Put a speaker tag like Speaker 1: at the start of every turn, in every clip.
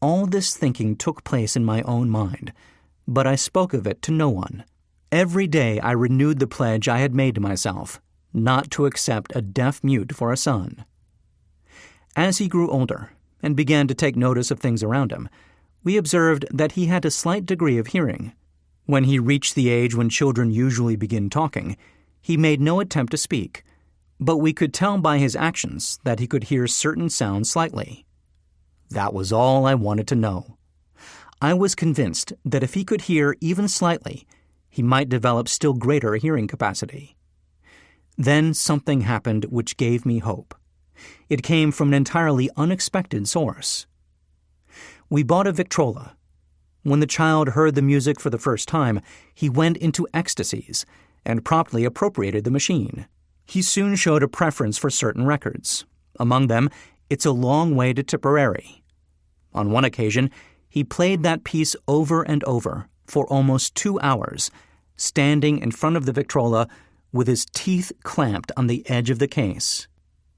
Speaker 1: All this thinking took place in my own mind, but I spoke of it to no one. Every day I renewed the pledge I had made to myself, not to accept a deaf mute for a son. As he grew older and began to take notice of things around him, we observed that he had a slight degree of hearing. When he reached the age when children usually begin talking, he made no attempt to speak, but we could tell by his actions that he could hear certain sounds slightly. That was all I wanted to know. I was convinced that if he could hear even slightly, he might develop still greater hearing capacity. Then something happened which gave me hope. It came from an entirely unexpected source. We bought a Victrola. When the child heard the music for the first time, he went into ecstasies and promptly appropriated the machine. He soon showed a preference for certain records. Among them, It's a Long Way to Tipperary. On one occasion, he played that piece over and over for almost 2 hours, standing in front of the Victrola with his teeth clamped on the edge of the case.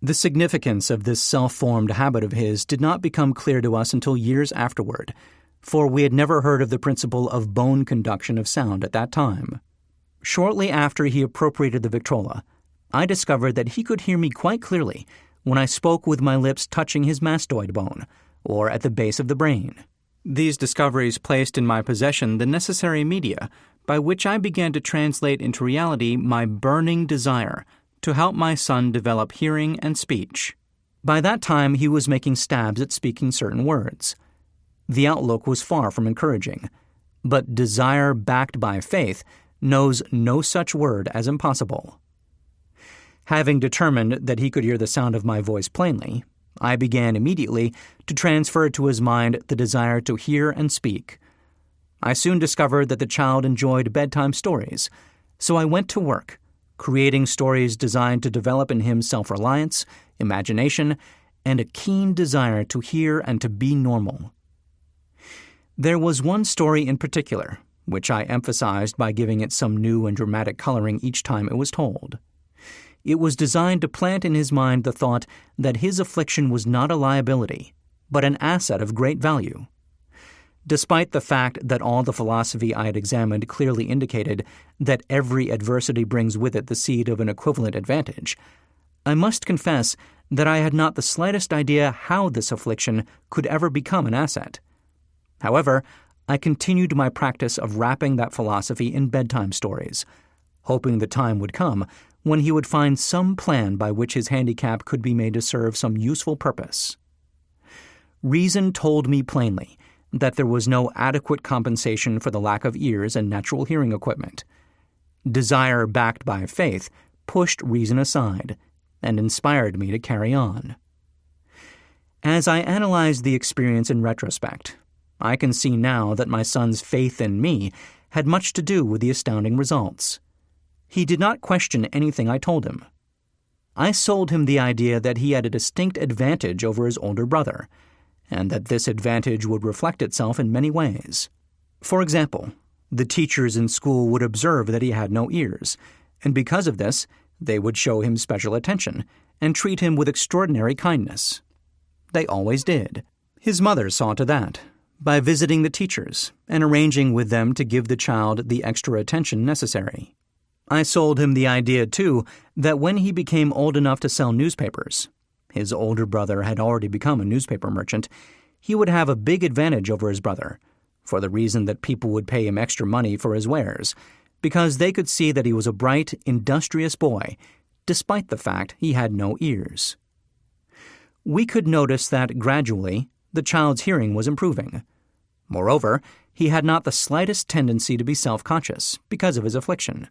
Speaker 1: The significance of this self-formed habit of his did not become clear to us until years afterward, for we had never heard of the principle of bone conduction of sound at that time. Shortly after he appropriated the Victrola, I discovered that he could hear me quite clearly when I spoke with my lips touching his mastoid bone, or at the base of the brain. These discoveries placed in my possession the necessary media by which I began to translate into reality my burning desire to help my son develop hearing and speech. By that time, he was making stabs at speaking certain words. The outlook was far from encouraging, but desire backed by faith knows no such word as impossible. Having determined that he could hear the sound of my voice plainly, I began immediately to transfer to his mind the desire to hear and speak. I soon discovered that the child enjoyed bedtime stories, so I went to work, creating stories designed to develop in him self-reliance, imagination, and a keen desire to hear and to be normal. There was one story in particular, which I emphasized by giving it some new and dramatic coloring each time it was told. It was designed to plant in his mind the thought that his affliction was not a liability, but an asset of great value. Despite the fact that all the philosophy I had examined clearly indicated that every adversity brings with it the seed of an equivalent advantage, I must confess that I had not the slightest idea how this affliction could ever become an asset. However, I continued my practice of wrapping that philosophy in bedtime stories, hoping the time would come when he would find some plan by which his handicap could be made to serve some useful purpose. Reason told me plainly that there was no adequate compensation for the lack of ears and natural hearing equipment. Desire backed by faith pushed reason aside and inspired me to carry on. As I analyzed the experience in retrospect, I can see now that my son's faith in me had much to do with the astounding results. He did not question anything I told him. I sold him the idea that he had a distinct advantage over his older brother, and that this advantage would reflect itself in many ways. For example, the teachers in school would observe that he had no ears, and because of this, they would show him special attention and treat him with extraordinary kindness. They always did. His mother saw to that, by visiting the teachers and arranging with them to give the child the extra attention necessary. I sold him the idea, too, that when he became old enough to sell newspapers — his older brother had already become a newspaper merchant — he would have a big advantage over his brother, for the reason that people would pay him extra money for his wares, because they could see that he was a bright, industrious boy, despite the fact he had no ears. We could notice that, gradually, the child's hearing was improving. Moreover, he had not the slightest tendency to be self-conscious because of his affliction.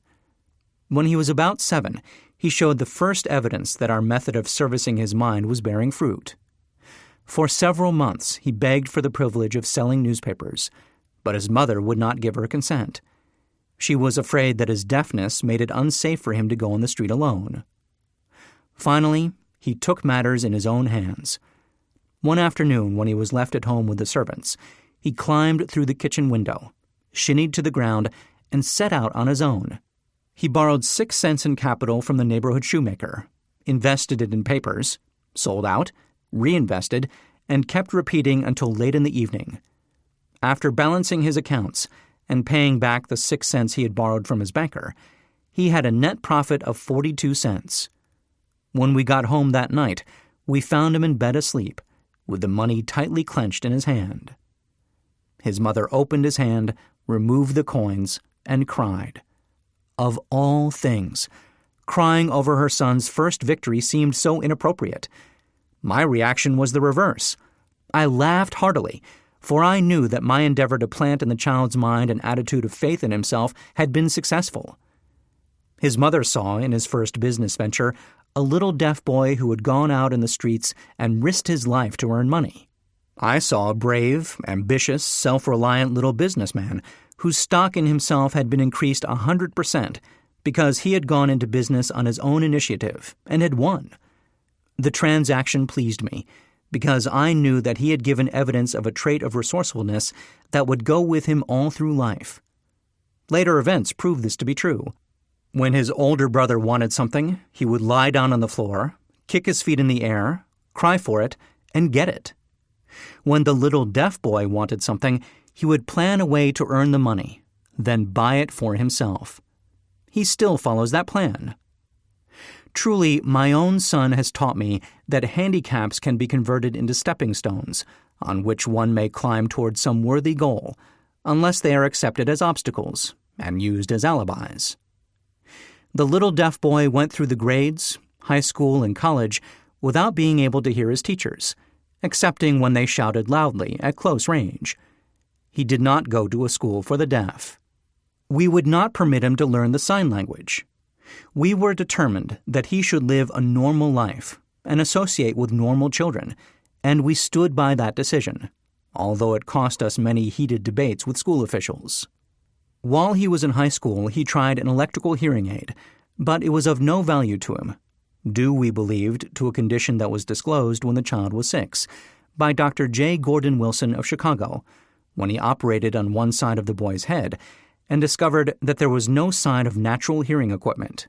Speaker 1: When he was about 7, he showed the first evidence that our method of servicing his mind was bearing fruit. For several months, he begged for the privilege of selling newspapers, but his mother would not give her consent. She was afraid that his deafness made it unsafe for him to go on the street alone. Finally, he took matters in his own hands. One afternoon, when he was left at home with the servants, he climbed through the kitchen window, shinnied to the ground, and set out on his own. He borrowed 6 cents in capital from the neighborhood shoemaker, invested it in papers, sold out, reinvested, and kept repeating until late in the evening. After balancing his accounts and paying back the 6 cents he had borrowed from his banker, he had a net profit of 42 cents. When we got home that night, we found him in bed asleep, with the money tightly clenched in his hand. His mother opened his hand, removed the coins, and cried. Of all things, crying over her son's first victory seemed so inappropriate. My reaction was the reverse. I laughed heartily, for I knew that my endeavor to plant in the child's mind an attitude of faith in himself had been successful. His mother saw in his first business venture a little deaf boy who had gone out in the streets and risked his life to earn money. I saw a brave, ambitious, self-reliant little businessman whose stock in himself had been increased 100% because he had gone into business on his own initiative and had won. The transaction pleased me because I knew that he had given evidence of a trait of resourcefulness that would go with him all through life. Later events proved this to be true. When his older brother wanted something, he would lie down on the floor, kick his feet in the air, cry for it, and get it. When the little deaf boy wanted something, he would plan a way to earn the money, then buy it for himself. He still follows that plan. Truly, my own son has taught me that handicaps can be converted into stepping stones, on which one may climb toward some worthy goal, unless they are accepted as obstacles and used as alibis. The little deaf boy went through the grades, high school, and college without being able to hear his teachers, excepting when they shouted loudly at close range. He did not go to a school for the deaf. We would not permit him to learn the sign language. We were determined that he should live a normal life and associate with normal children, and we stood by that decision, although it cost us many heated debates with school officials. While he was in high school, he tried an electrical hearing aid, but it was of no value to him, due, we believed, to a condition that was disclosed when the child was 6 by Dr. J. Gordon Wilson of Chicago, when he operated on one side of the boy's head and discovered that there was no sign of natural hearing equipment